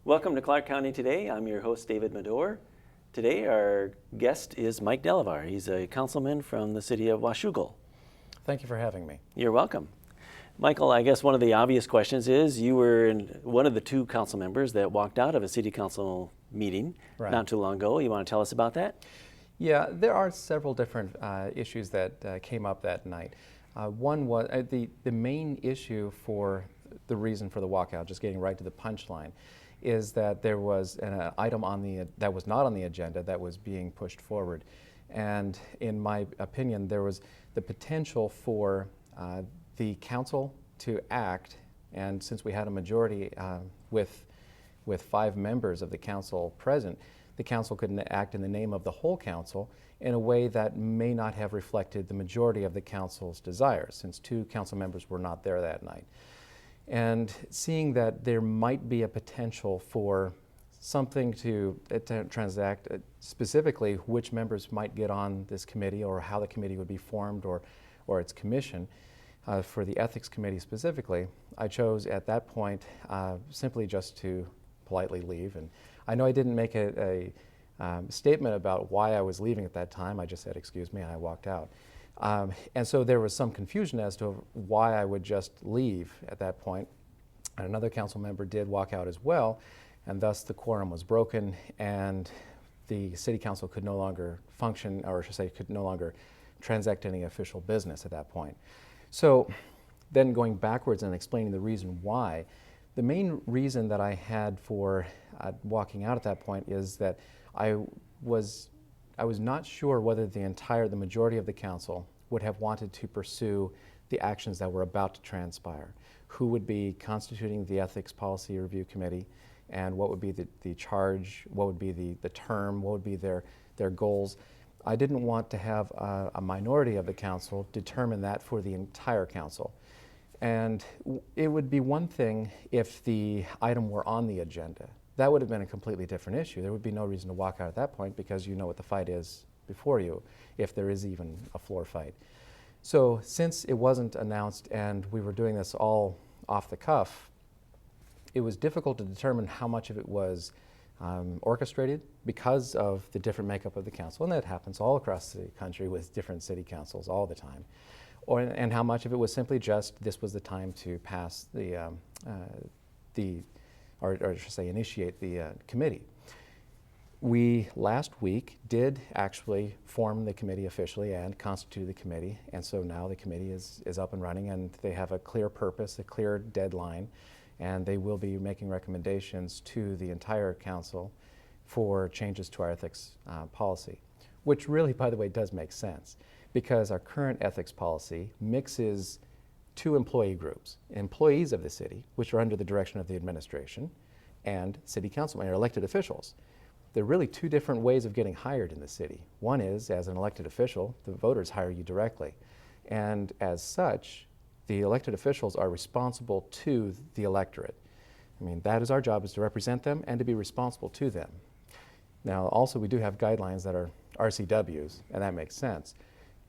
Welcome to Clark County Today. I'm your host, David Medor. Today, our guest is Mike Delavar. He's a councilman from the city of Washougal. Thank you for having me. You're welcome. Michael, I guess one of the obvious questions is you were one of the two council members that walked out of a city council meeting not too long ago. You want to tell us about that? Yeah, there are several different issues that came up that night. One was the main issue for the reason for the walkout, just getting right to the punchline, is that there was an item that was not on the agenda that was being pushed forward. And in my opinion, there was the potential for the council to act, and since we had a majority with 5 members of the council present, the council could act in the name of the whole council in a way that may not have reflected the majority of the council's desires, since 2 council members were not there that night. And seeing that there might be a potential for something to transact, specifically which members might get on this committee or how the committee would be formed or its commission, for the ethics committee specifically, I chose at that point simply just to politely leave. And I know I didn't make a statement about why I was leaving at that time. I just said, excuse me, and I walked out. And so there was some confusion as to why I would just leave at that point. And another council member did walk out as well, and thus the quorum was broken, and the city council could no longer function, or I should say could no longer transact any official business at that point. So then going backwards and explaining the reason why, the main reason that I had for walking out at that point is that I was not sure whether the majority of the council would have wanted to pursue the actions that were about to transpire. Who would be constituting the Ethics Policy Review Committee, and what would be the charge, what would be the term, what would be their goals. I didn't want to have a minority of the council determine that for the entire council. And it would be one thing if the item were on the agenda. That would have been a completely different issue. There would be no reason to walk out at that point because you know what the fight is before you, if there is even a floor fight. So since it wasn't announced and we were doing this all off the cuff, it was difficult to determine how much of it was orchestrated because of the different makeup of the council, and that happens all across the country with different city councils all the time. And how much of it was simply just this was the time to pass or I should say initiate the committee. We last week did actually form the committee officially and constitute the committee, and so now the committee is up and running, and they have a clear purpose, a clear deadline, and they will be making recommendations to the entire council for changes to our ethics policy, which really, by the way, does make sense because our current ethics policy mixes 2 employee groups, employees of the city, which are under the direction of the administration, and city councilmen, or elected officials. There are really 2 different ways of getting hired in the city. One is, as an elected official, the voters hire you directly, and as such, the elected officials are responsible to the electorate. I mean, that is our job, is to represent them and to be responsible to them. Now, also we do have guidelines that are RCWs, and that makes sense.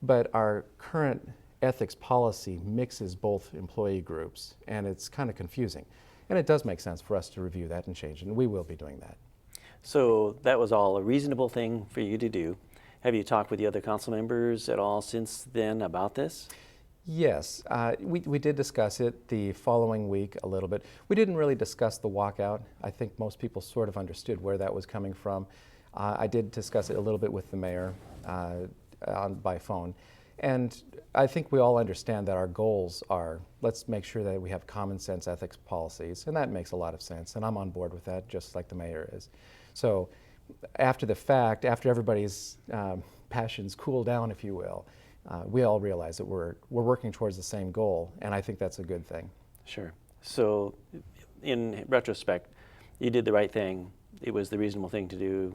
But our current ethics policy mixes both employee groups, and it's kind of confusing. And it does make sense for us to review that and change it, and we will be doing that. So that was all a reasonable thing for you to do. Have you talked with the other council members at all since then about this? Yes, we did discuss it the following week a little bit. We didn't really discuss the walkout. I think most people sort of understood where that was coming from. I did discuss it a little bit with the mayor by phone. And I think we all understand that our goals are, let's make sure that we have common sense ethics policies, and that makes a lot of sense, and I'm on board with that, just like the mayor is. So after the fact, after everybody's passions cool down, if you will, we all realize that we're working towards the same goal, and I think that's a good thing. Sure. So in retrospect, you did the right thing. It was the reasonable thing to do.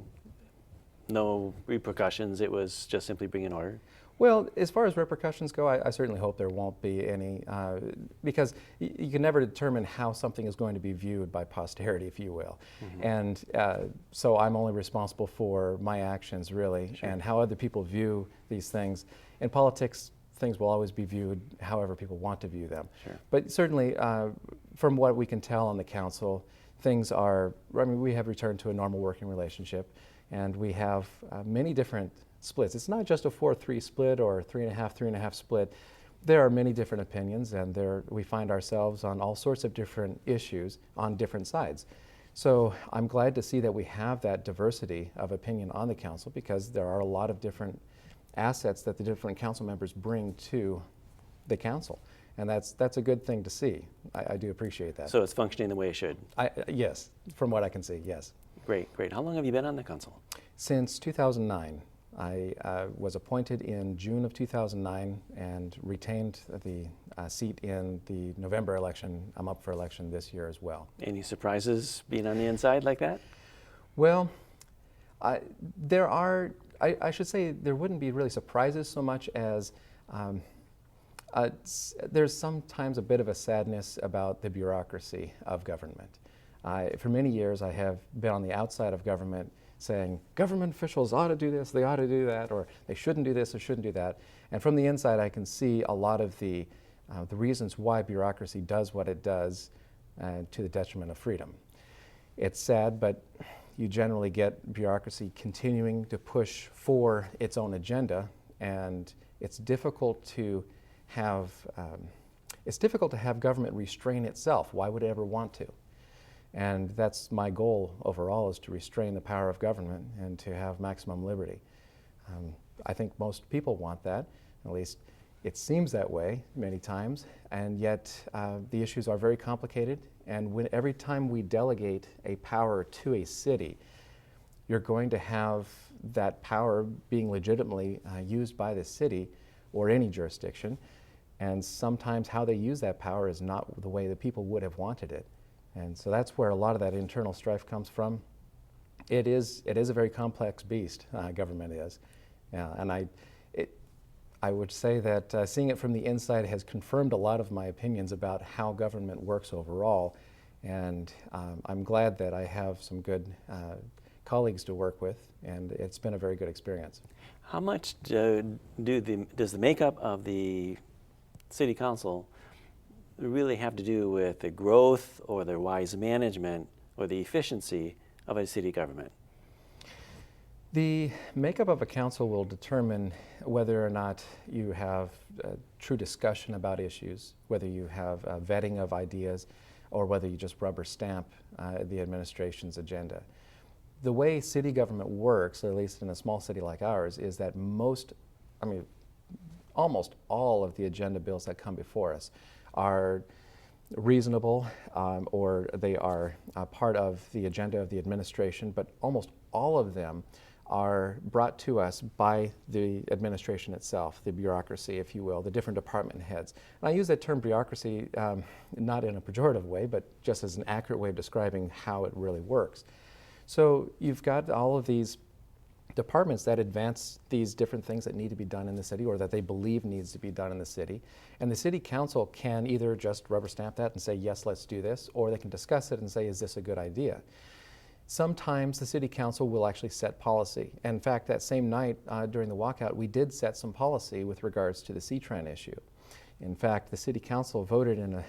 No repercussions. It was just simply bringing order. Well, as far as repercussions go, I certainly hope there won't be any, because you can never determine how something is going to be viewed by posterity, if you will. Mm-hmm. And so I'm only responsible for my actions, really, sure, and how other people view these things. In politics, things will always be viewed however people want to view them. Sure. But certainly, from what we can tell on the council, things are, I mean, we have returned to a normal working relationship, and we have many different splits. It's not just a 4-3 split or 3.5 split. There are many different opinions, and we find ourselves on all sorts of different issues on different sides. So I'm glad to see that we have that diversity of opinion on the council, because there are a lot of different assets that the different council members bring to the council. And that's a good thing to see. I do appreciate that. So it's functioning the way it should. Yes, from what I can see, yes. Great, great. How long have you been on the council? Since 2009. I was appointed in June of 2009 and retained the seat in the November election. I'm up for election this year as well. Any surprises being on the inside like that? Well, there are, I should say there wouldn't be really surprises so much as there's sometimes a bit of a sadness about the bureaucracy of government. For many years I have been on the outside of government saying government officials ought to do this, they ought to do that, or they shouldn't do this or shouldn't do that. And from the inside I can see a lot of the reasons why bureaucracy does what it does to the detriment of freedom. It's sad, but you generally get bureaucracy continuing to push for its own agenda, and it's difficult to have government restrain itself. Why would it ever want to? And that's my goal overall, is to restrain the power of government and to have maximum liberty. I think most people want that, at least it seems that way many times, and yet the issues are very complicated, and every time we delegate a power to a city, you're going to have that power being legitimately used by the city or any jurisdiction, and sometimes how they use that power is not the way the people would have wanted it. And so that's where a lot of that internal strife comes from. It is a very complex beast, government is. And I would say that seeing it from the inside has confirmed a lot of my opinions about how government works overall. And I'm glad that I have some good colleagues to work with, and it's been a very good experience. How much does the makeup of the City Council really have to do with the growth or the wise management or the efficiency of a city government? The makeup of a council will determine whether or not you have true discussion about issues, whether you have vetting of ideas, or whether you just rubber stamp the administration's agenda. The way city government works, or at least in a small city like ours, is that almost all of the agenda bills that come before us are reasonable, or they are part of the agenda of the administration, but almost all of them are brought to us by the administration itself, the bureaucracy, if you will, the different department heads. And I use that term bureaucracy not in a pejorative way, but just as an accurate way of describing how it really works. So you've got all of these departments that advance these different things that need to be done in the city, or that they believe needs to be done in the city. And the city council can either just rubber stamp that and say, yes, let's do this, or they can discuss it and say, is this a good idea? Sometimes the city council will actually set policy. And in fact, that same night during the walkout, we did set some policy with regards to the C-Tran issue. In fact, the city council voted in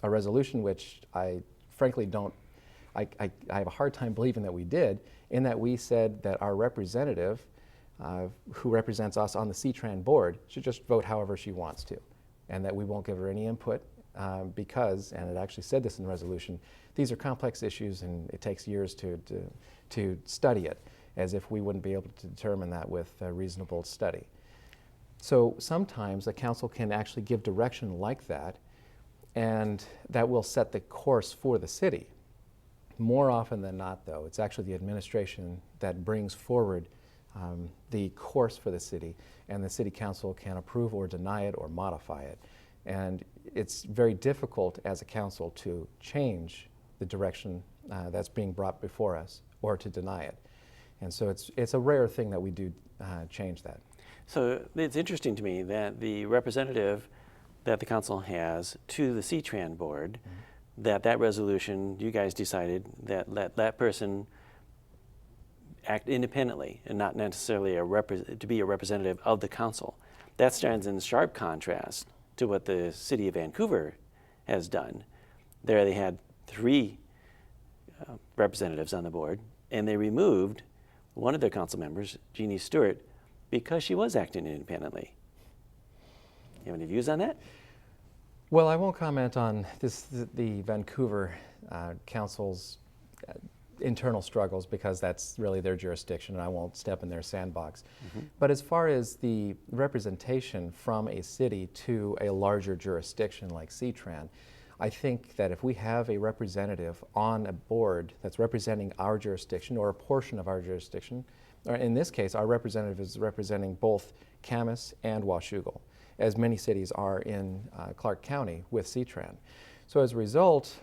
a resolution which I frankly I have a hard time believing that we did, in that we said that our representative, who represents us on the C-Tran board, should just vote however she wants to, and that we won't give her any input because, and it actually said this in the resolution, these are complex issues and it takes years to study it, as if we wouldn't be able to determine that with a reasonable study. So sometimes the council can actually give direction like that, and that will set the course for the city. More often than not, though, it's actually the administration that brings forward the course for the city, and the city council can approve or deny it or modify it. And it's very difficult as a council to change the direction that's being brought before us, or to deny it. And so it's a rare thing that we do change that. So it's interesting to me that the representative that the council has to the C-Tran board, that resolution, you guys decided that let that person act independently and not necessarily to be a representative of the council. That stands in sharp contrast to what the city of Vancouver has done. There they had 3 representatives on the board, and they removed one of their council members, Jeannie Stewart, because she was acting independently. You have any views on that? Well, I won't comment on the Vancouver Council's internal struggles because that's really their jurisdiction and I won't step in their sandbox. But as far as the representation from a city to a larger jurisdiction like CTRAN, I think that if we have a representative on a board that's representing our jurisdiction or a portion of our jurisdiction, or in this case, our representative is representing both Camas and Washougal, as many cities are in Clark County with CTRAN. So as a result,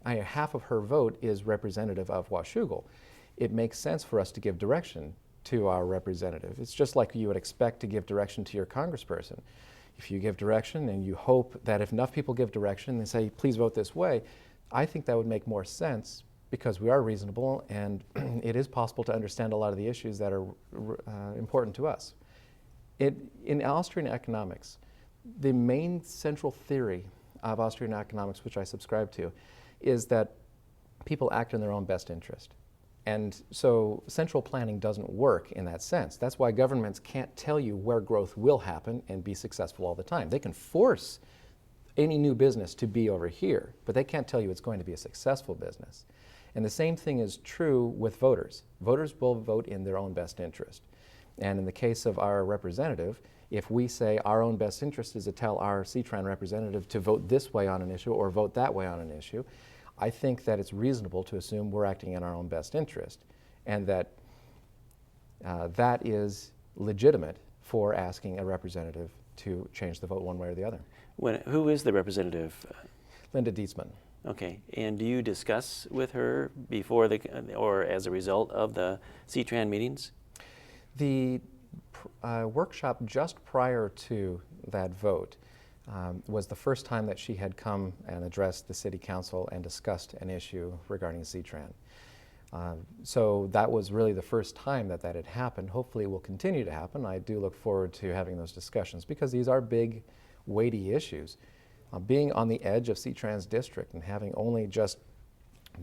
half of her vote is representative of Washougal. It makes sense for us to give direction to our representative. It's just like you would expect to give direction to your congressperson. If you give direction and you hope that if enough people give direction and say, please vote this way, I think that would make more sense because we are reasonable and it is possible to understand a lot of the issues that are important to us. In Austrian economics, the main central theory of Austrian economics, which I subscribe to, is that people act in their own best interest. And so central planning doesn't work in that sense. That's why governments can't tell you where growth will happen and be successful all the time. They can force any new business to be over here, but they can't tell you it's going to be a successful business. And the same thing is true with voters. Voters will vote in their own best interest. And in the case of our representative, if we say our own best interest is to tell our CTRAN representative to vote this way on an issue or vote that way on an issue, I think that it's reasonable to assume we're acting in our own best interest and that that is legitimate for asking a representative to change the vote one way or the other. Who is the representative? Linda Dietzman. Okay, and do you discuss with her before or as a result of the CTRAN meetings? The workshop just prior to that vote was the first time that she had come and addressed the City Council and discussed an issue regarding CTRAN. So that was really the first time that had happened. Hopefully it will continue to happen. I do look forward to having those discussions because these are big, weighty issues. Being on the edge of CTRAN's district and having only just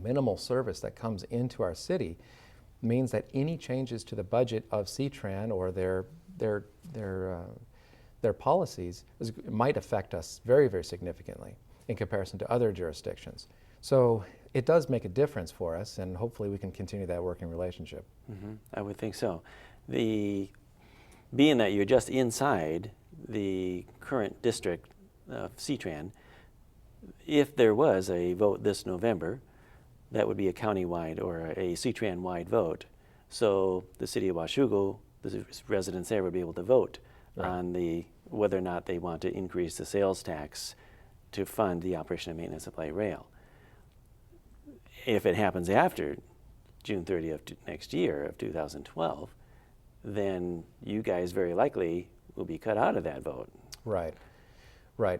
minimal service that comes into our city means that any changes to the budget of CTRAN or their policies might affect us very, very significantly in comparison to other jurisdictions. So it does make a difference for us, and hopefully we can continue that working relationship. I would think so. Being that you're just inside the current district of CTRAN, if there was a vote this November, that would be a county-wide or a CTRAN-wide vote. So the city of Washougal, the residents there would be able to vote on whether or not they want to increase the sales tax to fund the operation and maintenance of light rail. If it happens after June 30th next year of 2012, then you guys very likely will be cut out of that vote. Right, right.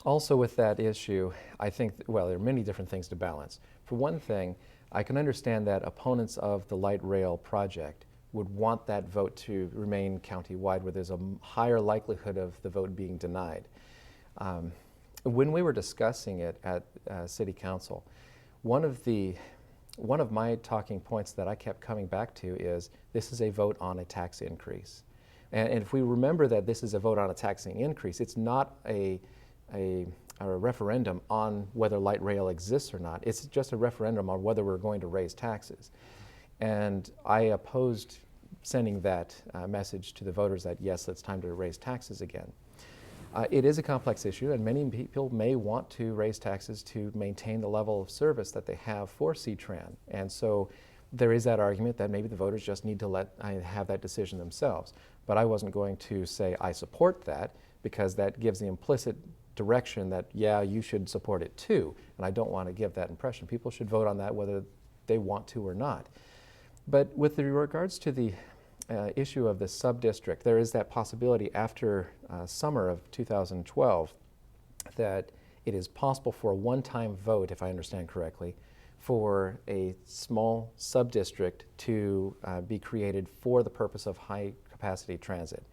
Also with that issue, I think, well, there are many different things to balance. For one thing, I can understand that opponents of the light rail project would want that vote to remain county-wide where there's a higher likelihood of the vote being denied. When we were discussing it at City Council, one of my talking points that I kept coming back to is this is a vote on a tax increase. And if we remember that this is a vote on a taxing increase, it's not a referendum on whether light rail exists or not. It's just a referendum on whether we're going to raise taxes. And I opposed sending that message to the voters that yes, it's time to raise taxes again. It is a complex issue, and many people may want to raise taxes to maintain the level of service that they have for CTRAN. And so there is that argument that maybe the voters just need to have that decision themselves. But I wasn't going to say I support that because that gives the implicit direction that, yeah, you should support it too. And I don't want to give that impression. People should vote on that whether they want to or not. But with regards to the issue of the sub-district, there is that possibility after summer of 2012 that it is possible for a one-time vote, if I understand correctly, for a small sub-district to be created for the purpose of high-capacity transit.